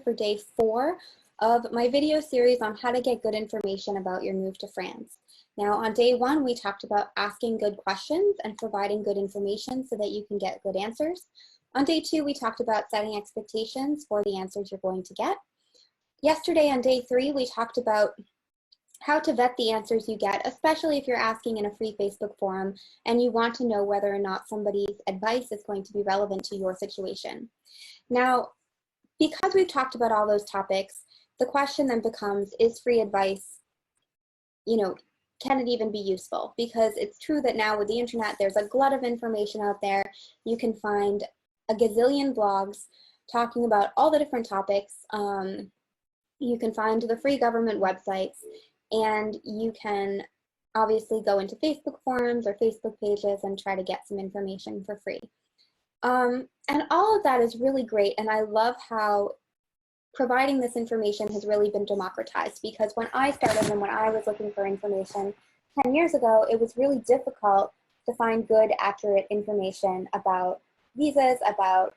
for day 4 of my video series on how to get good information about your move to France. Now on day 1, we talked about asking good questions and providing good information so that you can get good answers. On day 2, we talked about setting expectations for the answers you're going to get. Yesterday on day 3, we talked about how to vet the answers you get, especially if you're asking in a free Facebook forum and you want to know whether or not somebody's advice is going to be relevant to your situation. Now, because we've talked about all those topics, the question then becomes, is free advice, can it even be useful? Because it's true that now with the internet, there's a glut of information out there. You can find a gazillion blogs talking about all the different topics. You can find the free government websites, and you can obviously go into Facebook forums or Facebook pages and try to get some information for free. And all of that is really great, and I love how providing this information has really been democratized, because when I started and when I was looking for information 10 years ago, it was really difficult to find good, accurate information about visas, about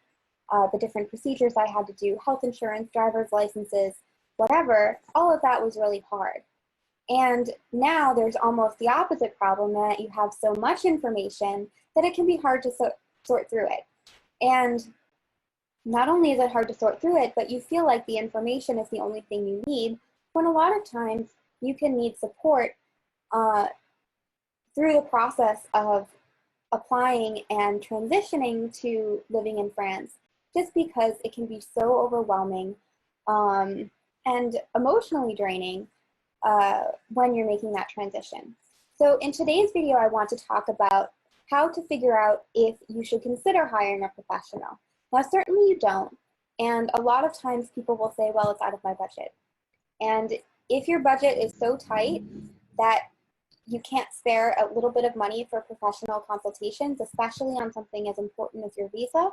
the different procedures I had to do, health insurance, driver's licenses, whatever. All of that was really hard. And now there's almost the opposite problem, that you have so much information that it can be hard to sort through it. And not only is it hard to sort through it, but you feel like the information is the only thing you need, when a lot of times you can need support through the process of applying and transitioning to living in France, just because it can be so overwhelming and emotionally draining when you're making that transition. So in today's video, I want to talk about how to figure out if you should consider hiring a professional. Now, certainly you don't, and a lot of times people will say, well, it's out of my budget. And if your budget is so tight that you can't spare a little bit of money for professional consultations, especially on something as important as your visa,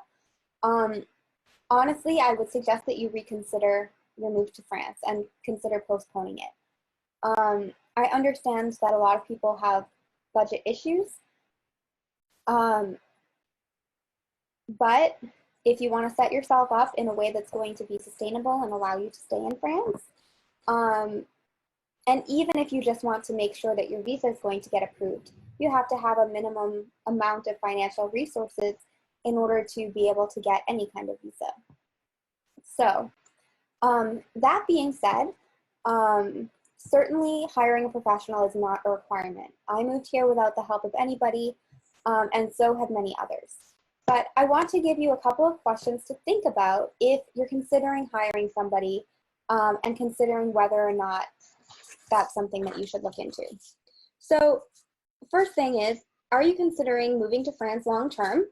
honestly, I would suggest that you reconsider your move to France and consider postponing it. I understand that a lot of people have budget issues, but if you want to set yourself up in a way that's going to be sustainable and allow you to stay in France, and even if you just want to make sure that your visa is going to get approved, you have to have a minimum amount of financial resources in order to be able to get any kind of visa. So that being said, certainly hiring a professional is not a requirement. I moved here without the help of anybody, and so have many others. But I want to give you a couple of questions to think about if you're considering hiring somebody and considering whether or not that's something that you should look into. So first thing is, are you considering moving to France long term?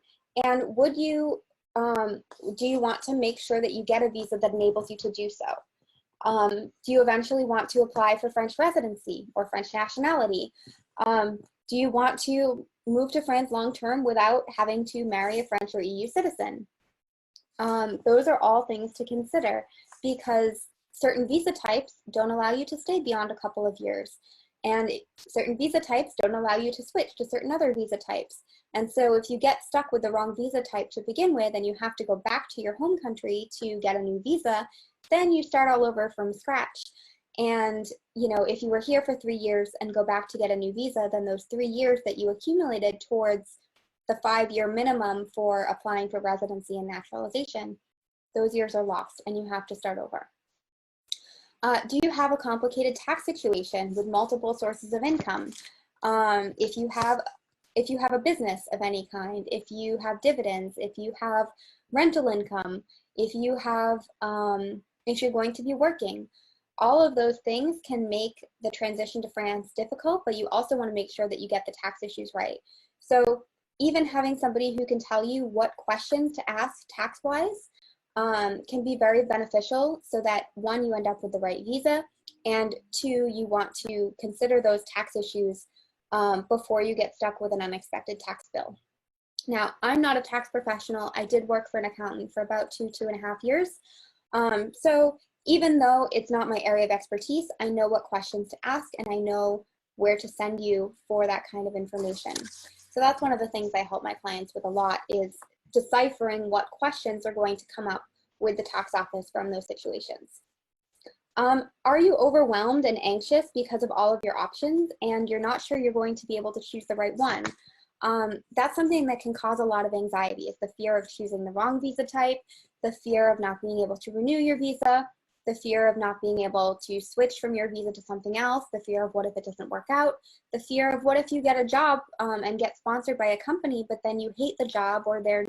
And would you, do you want to make sure that you get a visa that enables you to do so? Do you eventually want to apply for French residency or French nationality? Do you want to move to France long-term without having to marry a French or EU citizen? Those are all things to consider, because certain visa types don't allow you to stay beyond a couple of years, and certain visa types don't allow you to switch to certain other visa types. And so if you get stuck with the wrong visa type to begin with and you have to go back to your home country to get a new visa, then you start all over from scratch. And if you were here for 3 years and go back to get a new visa, then those 3 years that you accumulated towards the 5-year minimum for applying for residency and naturalization, those years are lost and you have to start over. Do you have a complicated tax situation with multiple sources of income? If you have a business of any kind, if you have dividends, if you have rental income, if you have, if you're going to be working, all of those things can make the transition to France difficult, but you also want to make sure that you get the tax issues right. So even having somebody who can tell you what questions to ask tax-wise can be very beneficial, so that 1, you end up with the right visa, and 2, you want to consider those tax issues before you get stuck with an unexpected tax bill. Now, I'm not a tax professional. I did work for an accountant for about 2.5 years. So even though it's not my area of expertise, I know what questions to ask, and I know where to send you for that kind of information. So that's one of the things I help my clients with a lot, is deciphering what questions are going to come up with the tax office from those situations. Are you overwhelmed and anxious because of all of your options and you're not sure you're going to be able to choose the right one? That's something that can cause a lot of anxiety. It's the fear of choosing the wrong visa type, the fear of not being able to renew your visa, the fear of not being able to switch from your visa to something else, the fear of what if it doesn't work out, the fear of what if you get a job and get sponsored by a company, but then you hate the job, or they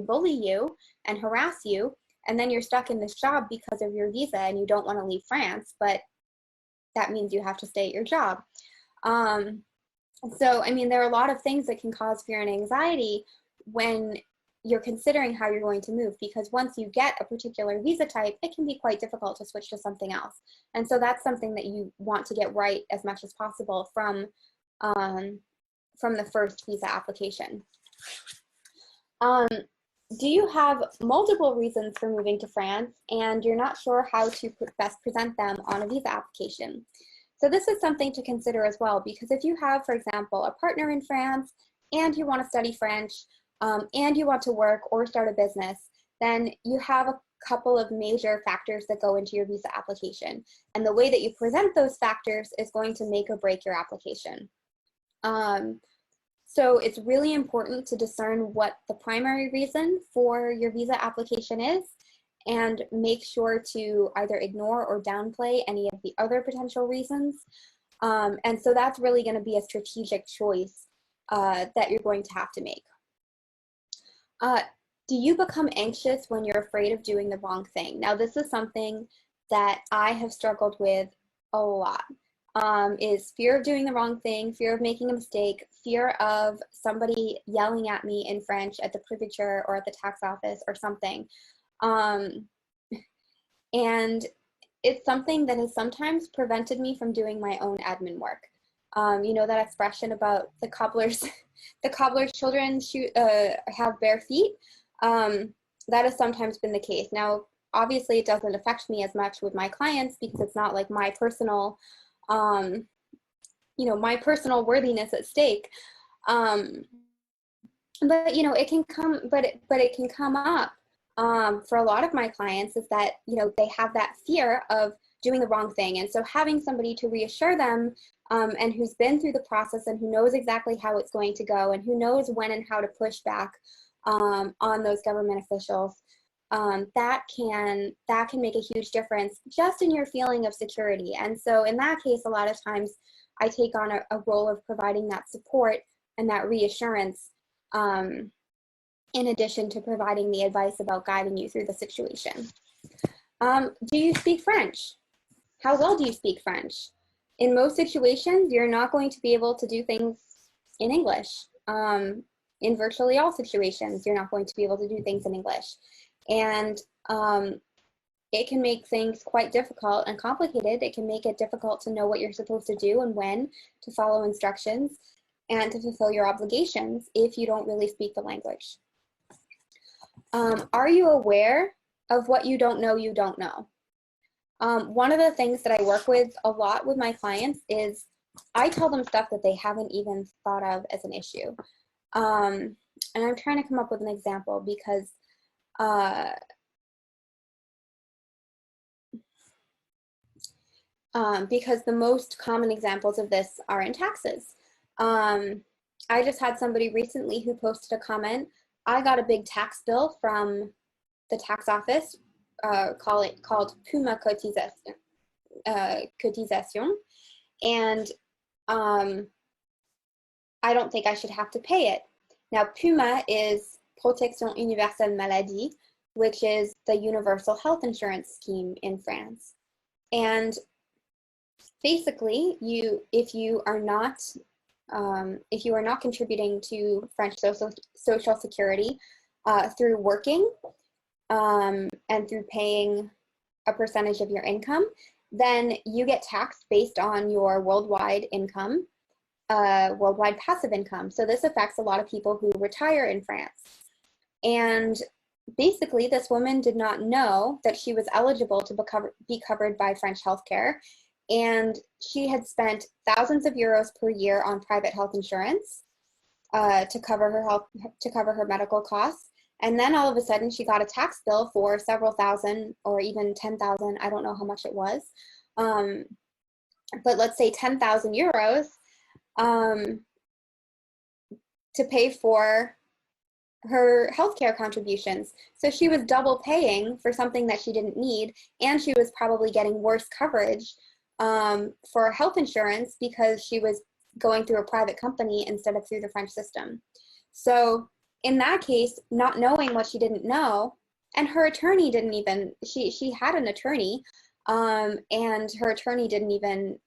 bully you and harass you, and then you're stuck in this job because of your visa and you don't want to leave France, but that means you have to stay at your job. So, I mean, there are a lot of things that can cause fear and anxiety when you're considering how you're going to move, because once you get a particular visa type, it can be quite difficult to switch to something else. And so that's something that you want to get right as much as possible from the first visa application. Do you have multiple reasons for moving to France and you're not sure how to best present them on a visa application? So this is something to consider as well, because if you have, for example, a partner in France and you want to study French and you want to work or start a business, then you have a couple of major factors that go into your visa application. And the way that you present those factors is going to make or break your application. So it's really important to discern what the primary reason for your visa application is, and make sure to either ignore or downplay any of the other potential reasons. And so that's really going to be a strategic choice that you're going to have to make. Do you become anxious when you're afraid of doing the wrong thing? Now, this is something that I have struggled with a lot. Is fear of doing the wrong thing, fear of making a mistake, fear of somebody yelling at me in French at the prefecture or at the tax office or something. And it's something that has sometimes prevented me from doing my own admin work. You know that expression about the cobbler's children have bare feet? That has sometimes been the case. Now, obviously it doesn't affect me as much with my clients because it's not like my personal my personal worthiness at stake. But it can come, but it can come up for a lot of my clients, is that they have that fear of doing the wrong thing, and so having somebody to reassure them and who's been through the process and who knows exactly how it's going to go and who knows when and how to push back on those government officials, that can make a huge difference just in your feeling of security. And so in that case, a lot of times I take on a role of providing that support and that reassurance, in addition to providing the advice about guiding you through the situation. Do you speak French? How well do you speak French? In most situations, you're not going to be able to do things in English. In virtually all situations, you're not going to be able to do things in English. And it can make things quite difficult and complicated. It can make it difficult to know what you're supposed to do and when to follow instructions and to fulfill your obligations if you don't really speak the language. Are you aware of what you don't know you don't know? One of the things that I work with a lot with my clients is I tell them stuff that they haven't even thought of as an issue. And I'm trying to come up with an example because the most common examples of this are in taxes. I just had somebody recently who posted a comment. I got a big tax bill from the tax office called Puma cotisation, and I don't think I should have to pay it. Now, Puma is Protection Universelle Maladie, which is the universal health insurance scheme in France. And basically, if you are not contributing to French social security through working and through paying a percentage of your income, then you get taxed based on your worldwide income, worldwide passive income. So this affects a lot of people who retire in France. And basically, this woman did not know that she was eligible to be covered by French healthcare. And she had spent thousands of euros per year on private health insurance to cover her medical costs. And then all of a sudden she got a tax bill for several thousand or even 10,000. I don't know how much it was. But let's say 10,000 euros to pay for her healthcare contributions. So she was double paying for something that she didn't need, and she was probably getting worse coverage for health insurance because she was going through a private company instead of through the French system. So in that case, not knowing what she didn't know, and her attorney didn't even, she had an attorney, and her attorney didn't even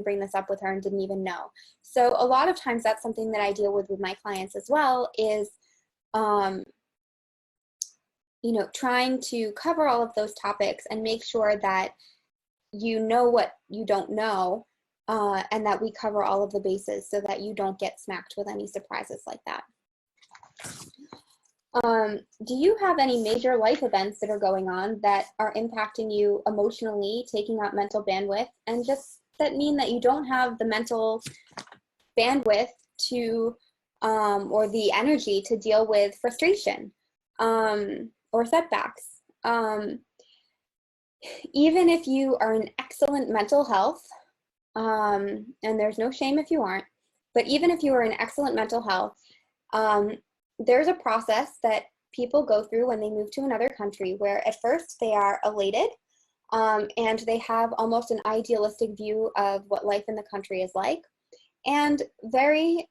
bring this up with her and didn't even know. So a lot of times that's something that I deal with my clients as well, is you know, trying to cover all of those topics and make sure that you know what you don't know, and that we cover all of the bases so that you don't get smacked with any surprises like that. Do you have any major life events that are going on that are impacting you emotionally, taking up mental bandwidth, and just that mean that you don't have the mental bandwidth to, or the energy to deal with frustration or setbacks? Even if you are in excellent mental health, and there's no shame if you aren't, but even if you are in excellent mental health, there's a process that people go through when they move to another country where at first they are elated, and they have almost an idealistic view of what life in the country is like. And very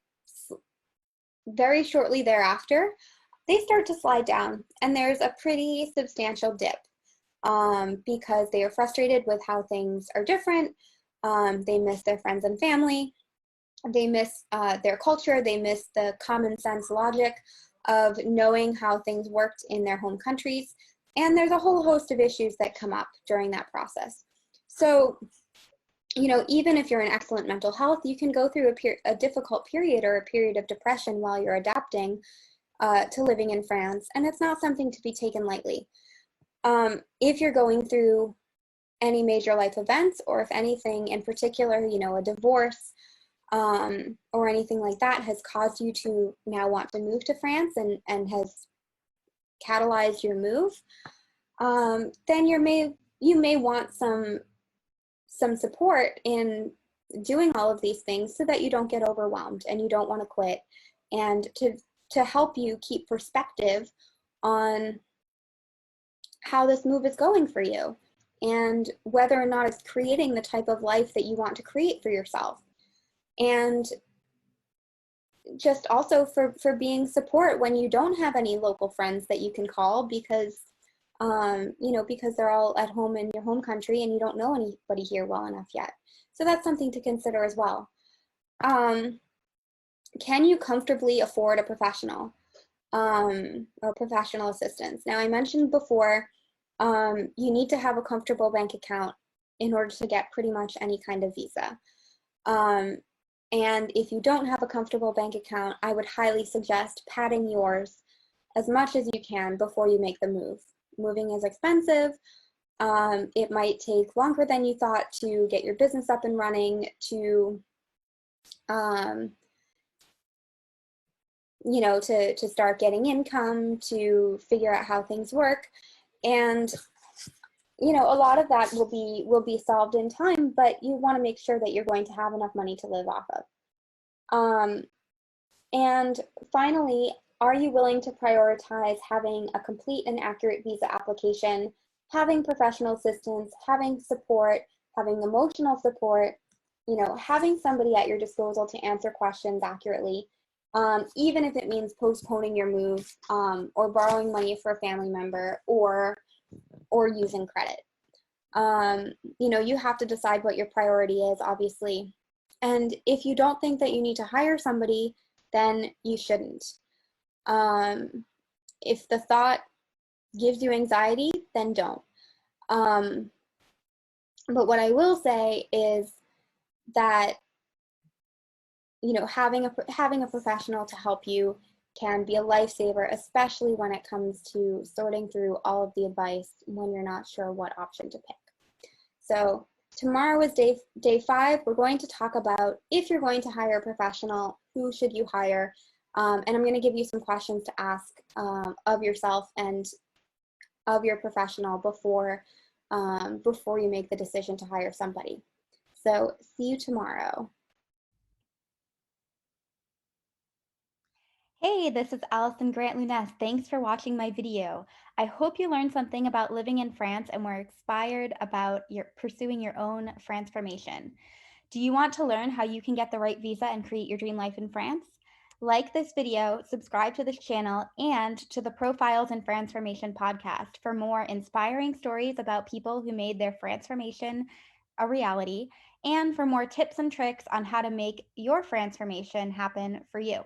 shortly thereafter, they start to slide down, and there's a pretty substantial dip, because they are frustrated with how things are different. They miss their friends and family. They miss their culture. They miss the common sense logic of knowing how things worked in their home countries. And there's a whole host of issues that come up during that process. So, you know, even if you're in excellent mental health, you can go through a difficult period or a period of depression while you're adapting to living in France. And it's not something to be taken lightly. If you're going through any major life events, or if anything in particular, you know, a divorce, or anything like that has caused you to now want to move to France and has catalyzed your move, then you may want some support in doing all of these things so that you don't get overwhelmed and you don't want to quit, and to help you keep perspective on how this move is going for you and whether or not it's creating the type of life that you want to create for yourself. And just also for being support when you don't have any local friends that you can call because, you know, because they're all at home in your home country and you don't know anybody here well enough yet. So that's something to consider as well. Can you comfortably afford a professional or professional assistance? Now, I mentioned before, you need to have a comfortable bank account in order to get pretty much any kind of visa. And if you don't have a comfortable bank account, I would highly suggest padding yours as much as you can before you make the move. Moving is expensive. It might take longer than you thought to get your business up and running, to, you know, to start getting income, to figure out how things work. And, you know, a lot of that will be solved in time, but you want to make sure that you're going to have enough money to live off of. And finally, are you willing to prioritize having a complete and accurate visa application, having professional assistance, having support, having emotional support, you know, having somebody at your disposal to answer questions accurately, even if it means postponing your move, or borrowing money for a family member, or using credit. You know, you have to decide what your priority is, obviously. And if you don't think that you need to hire somebody, then you shouldn't. If the thought gives you anxiety, then don't. But what I will say is that, you know, having a professional to help you can be a lifesaver, especially when it comes to sorting through all of the advice when you're not sure what option to pick. So tomorrow is day 5. We're going to talk about if you're going to hire a professional, who should you hire? And I'm going to give you some questions to ask of yourself and of your professional before you make the decision to hire somebody. So see you tomorrow. Hey, this is Allison Grant Lunes. Thanks for watching my video. I hope you learned something about living in France and were inspired about pursuing your own Franceformation. Do you want to learn how you can get the right visa and create your dream life in France? Like this video, subscribe to this channel, and to the Profiles in Franceformation podcast for more inspiring stories about people who made their Franceformation a reality, and for more tips and tricks on how to make your Franceformation happen for you.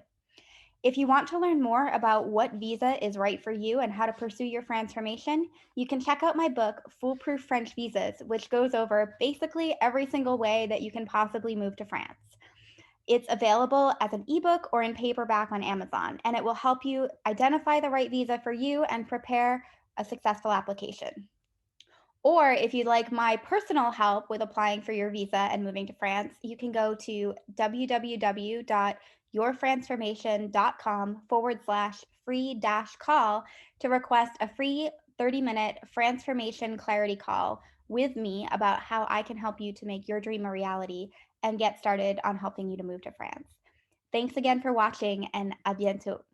If you want to learn more about what visa is right for you and how to pursue your Franceformation, you can check out my book, Foolproof French Visas, which goes over basically every single way that you can possibly move to France. It's available as an ebook or in paperback on Amazon, and it will help you identify the right visa for you and prepare a successful application. Or if you'd like my personal help with applying for your visa and moving to France, you can go to www.yourfranceformation.com/free-call to request a free 30-minute Franceformation clarity call with me about how I can help you to make your dream a reality and get started on helping you to move to France. Thanks again for watching, and à bientôt.